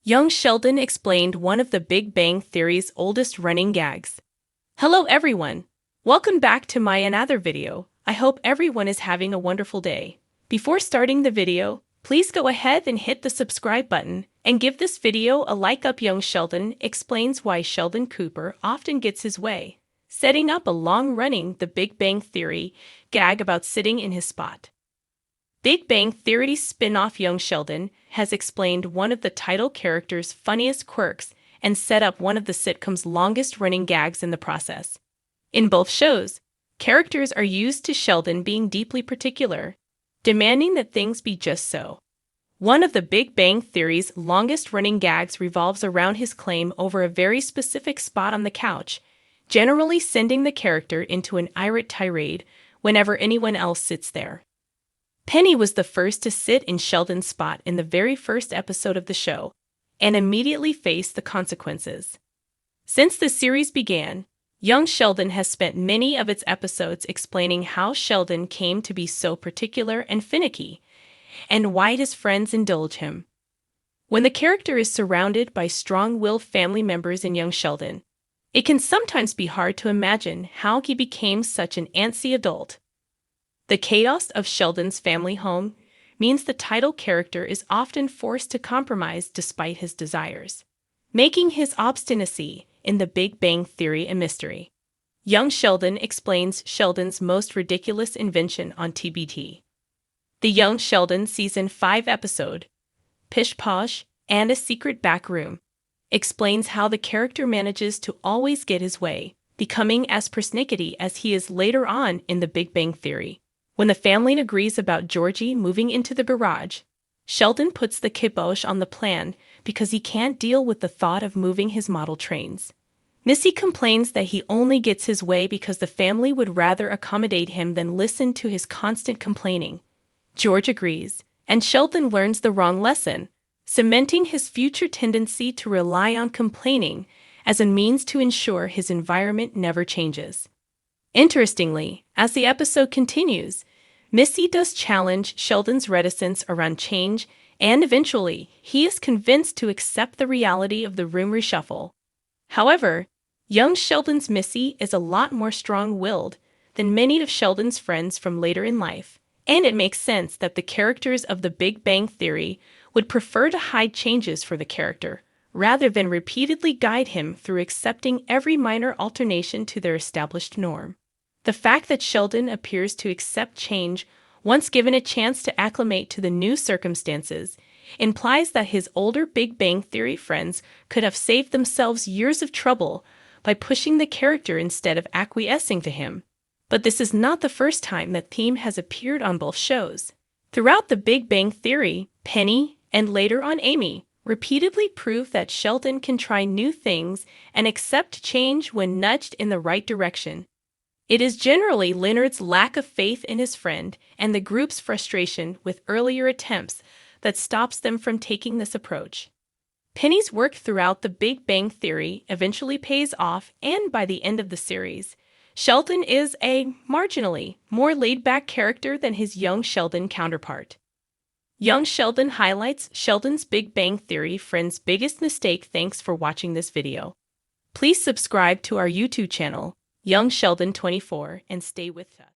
Young Sheldon explained one of the Big Bang Theory's oldest running gags. Hello everyone! Welcome back to my another video. I hope everyone is having a wonderful day. Before starting the video, please go ahead and hit the subscribe button and give this video a like up. Young Sheldon explains why Sheldon Cooper often gets his way, setting up a long-running The Big Bang Theory gag about sitting in his spot. Big Bang Theory's spin-off Young Sheldon has explained one of the title character's funniest quirks and set up one of the sitcom's longest-running gags in the process. In both shows, characters are used to Sheldon being deeply particular, demanding that things be just so. One of the Big Bang Theory's longest-running gags revolves around his claim over a very specific spot on the couch, generally sending the character into an irate tirade whenever anyone else sits there. Penny was the first to sit in Sheldon's spot in the very first episode of the show, and immediately faced the consequences. Since the series began, Young Sheldon has spent many of its episodes explaining how Sheldon came to be so particular and finicky, and why his friends indulge him. When the character is surrounded by strong-willed family members in Young Sheldon, it can sometimes be hard to imagine how he became such an antsy adult. The chaos of Sheldon's family home means the title character is often forced to compromise despite his desires, making his obstinacy in The Big Bang Theory a mystery. Young Sheldon explains Sheldon's most ridiculous invention on TBT. The Young Sheldon Season 5 episode, Pish Posh and a Secret Back Room, explains how the character manages to always get his way, becoming as persnickety as he is later on in The Big Bang Theory. When the family agrees about Georgie moving into the garage, Sheldon puts the kibosh on the plan because he can't deal with the thought of moving his model trains. Missy complains that he only gets his way because the family would rather accommodate him than listen to his constant complaining. George agrees, and Sheldon learns the wrong lesson, cementing his future tendency to rely on complaining as a means to ensure his environment never changes. Interestingly, as the episode continues, Missy does challenge Sheldon's reticence around change, and eventually, he is convinced to accept the reality of the room reshuffle. However, young Sheldon's Missy is a lot more strong-willed than many of Sheldon's friends from later in life, and it makes sense that the characters of The Big Bang Theory would prefer to hide changes for the character, rather than repeatedly guide him through accepting every minor alternation to their established norm. The fact that Sheldon appears to accept change once given a chance to acclimate to the new circumstances implies that his older Big Bang Theory friends could have saved themselves years of trouble by pushing the character instead of acquiescing to him. But this is not the first time that theme has appeared on both shows. Throughout The Big Bang Theory, Penny, and later on Amy, repeatedly prove that Sheldon can try new things and accept change when nudged in the right direction. It is generally Leonard's lack of faith in his friend and the group's frustration with earlier attempts that stops them from taking this approach. Penny's work throughout The Big Bang Theory eventually pays off, and by the end of the series, Sheldon is a marginally more laid-back character than his Young Sheldon counterpart. Young Sheldon highlights Sheldon's Big Bang Theory friend's biggest mistake. Thanks for watching this video. Please subscribe to our YouTube channel, Young Sheldon 24, and stay with us.